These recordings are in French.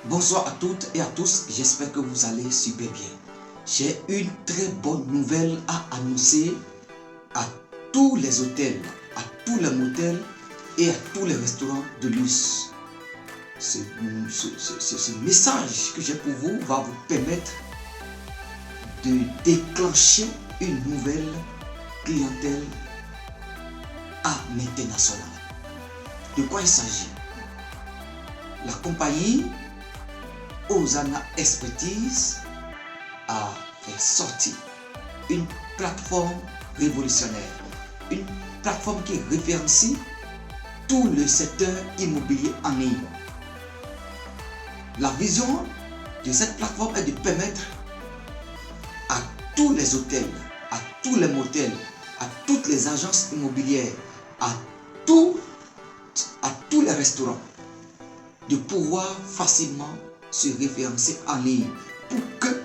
Bonsoir à toutes et à tous, j'espère que vous allez super bien. J'ai une très bonne nouvelle à annoncer à tous les hôtels, à tous les motels et à tous les restaurants de luxe. Ce message que j'ai pour vous va vous permettre de déclencher une nouvelle clientèle à l'international. De quoi il s'agit? La compagnie Osana Expertise a fait sortir une plateforme révolutionnaire, une plateforme qui référencie tout le secteur immobilier en ligne. La vision de cette plateforme est de permettre à tous les hôtels, à tous les motels, à toutes les agences immobilières, à tous les restaurants de pouvoir facilement se référencer en ligne pour que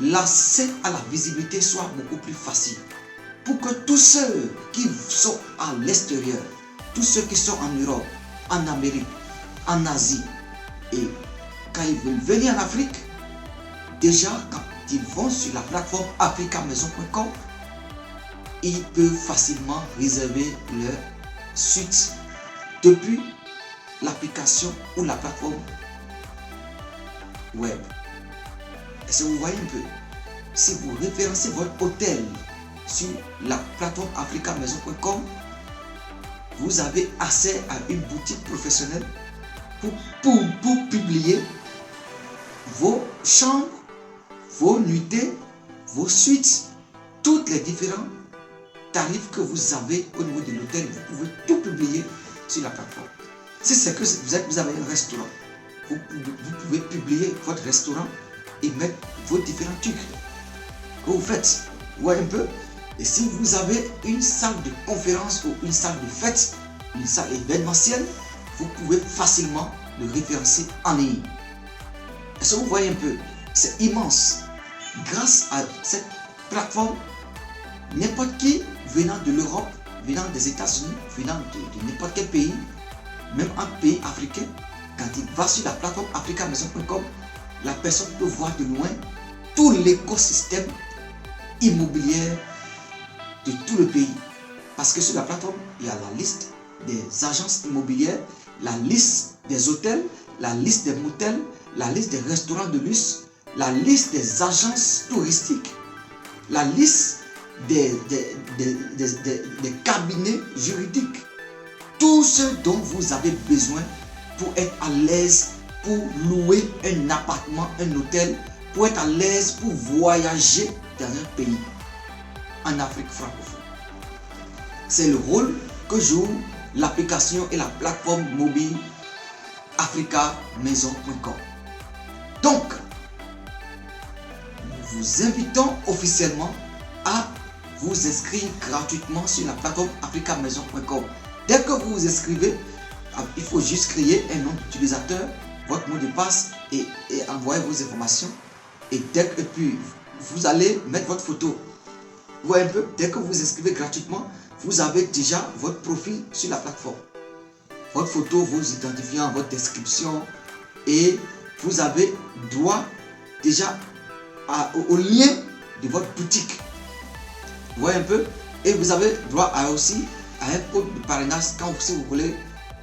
l'accès à la visibilité soit beaucoup plus facile. Pour que tous ceux qui sont à l'extérieur, tous ceux qui sont en Europe, en Amérique, en Asie, et quand ils veulent venir en Afrique, déjà quand ils vont sur la plateforme africamaison.com, ils peuvent facilement réserver leur suite depuis l'application ou la plateforme web. Est-ce que vous voyez un peu? Si vous référencez votre hôtel sur la plateforme africamaison.com, vous avez accès à une boutique professionnelle pour publier vos chambres, vos nuitées, vos suites, tous les différents tarifs que vous avez au niveau de l'hôtel. Vous pouvez tout publier sur la plateforme. Si c'est que vous avez un restaurant, vous pouvez publier votre restaurant et mettre vos différents trucs que vous faites. Vous voyez un peu? Et si vous avez une salle de conférence ou une salle de fête, une salle événementielle, vous pouvez facilement le référencer en ligne. Est-ce que vous voyez un peu? C'est immense. Grâce à cette plateforme, n'importe qui venant de l'Europe, venant des États-Unis, venant de n'importe quel pays, même un pays africain, quand il va sur la plateforme africamaison.com, la personne peut voir de loin tout l'écosystème immobilier de tout le pays. Parce que sur la plateforme, il y a la liste des agences immobilières, la liste des hôtels, la liste des motels, la liste des restaurants de luxe, la liste des agences touristiques, la liste des cabinets juridiques. Tout ce dont vous avez besoin pour être à l'aise, pour louer un appartement, un hôtel, pour être à l'aise pour voyager dans un pays en Afrique francophone. C'est le rôle que joue l'application et la plateforme mobile africamaison.com. Donc, nous vous invitons officiellement à vous inscrire gratuitement sur la plateforme africamaison.com. Dès que vous vous inscrivez, il faut juste créer un nom d'utilisateur, votre mot de passe et envoyer vos informations. Et puis, vous allez mettre votre photo. Vous voyez un peu, dès que vous vous inscrivez gratuitement, vous avez déjà votre profil sur la plateforme. Votre photo, vos identifiants, votre description, et vous avez droit déjà au lien de votre boutique. Vous voyez un peu, et vous avez droit aussi à un code de parrainage quand si vous voulez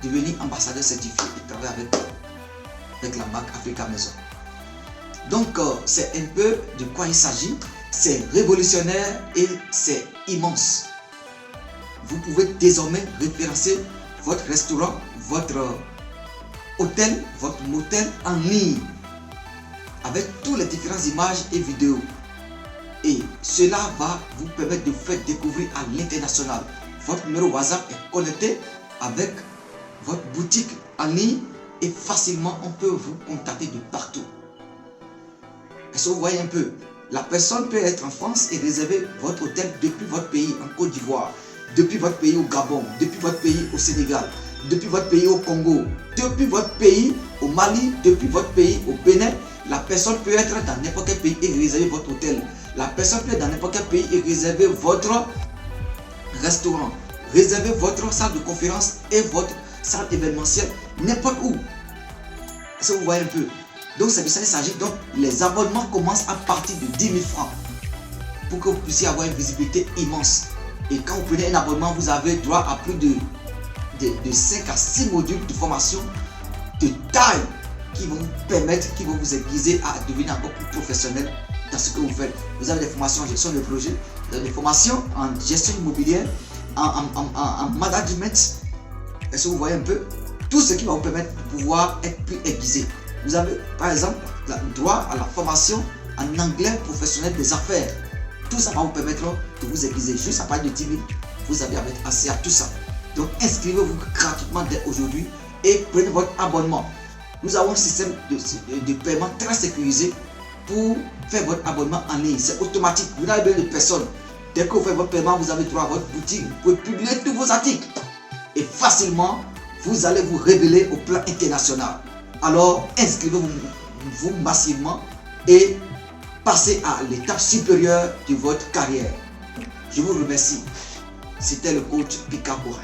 devenir ambassadeur certifié et travailler avec la marque Africa Maison. Donc c'est un peu de quoi il s'agit. C'est révolutionnaire et c'est immense. Vous pouvez désormais référencer votre restaurant, votre hôtel, votre motel en ligne avec toutes les différentes images et vidéos. Et cela va vous permettre de faire découvrir à l'international. Votre numéro WhatsApp est connecté avec votre boutique en ligne et facilement on peut vous contacter de partout. Est-ce que vous voyez un peu? La personne peut être en France et réserver votre hôtel depuis votre pays en Côte d'Ivoire, depuis votre pays au Gabon, depuis votre pays au Sénégal, depuis votre pays au Congo, depuis votre pays au Mali, depuis votre pays au Bénin. La personne peut être dans n'importe quel pays et réserver votre hôtel. La personne peut être dans n'importe quel pays et réserver votre restaurant, réserver votre salle de conférence et votre salle événementielle n'importe où. Est-ce que vous voyez un peu? Donc c'est de ça qu'il s'agit. Donc les abonnements commencent à partir de 10 000 francs pour que vous puissiez avoir une visibilité immense. Et quand vous prenez un abonnement, vous avez droit à plus de 5 à 6 modules de formation de taille qui vont vous permettre, qui vont vous aiguiser à devenir encore plus professionnel dans ce que vous faites. Vous avez des formations en gestion de projet, vous avez des formations en gestion immobilière, en management. Est-ce que vous voyez un peu? Tout ce qui va vous permettre de pouvoir être plus aiguisé. Vous avez par exemple droit à la formation en anglais professionnel des affaires. Tout ça va vous permettre de vous aiguiser. Juste à partir de 10 000, vous avez accès à tout ça. Donc inscrivez-vous gratuitement dès aujourd'hui et prenez votre abonnement. Nous avons un système de paiement très sécurisé pour faire votre abonnement en ligne. C'est automatique. Vous n'avez besoin de personne. Dès que vous faites votre paiement, vous avez droit à votre boutique. Vous pouvez publier tous vos articles. Et facilement, vous allez vous révéler au plan international. Alors, inscrivez-vous massivement et passez à l'étape supérieure de votre carrière. Je vous remercie. C'était le coach Pika Kouré.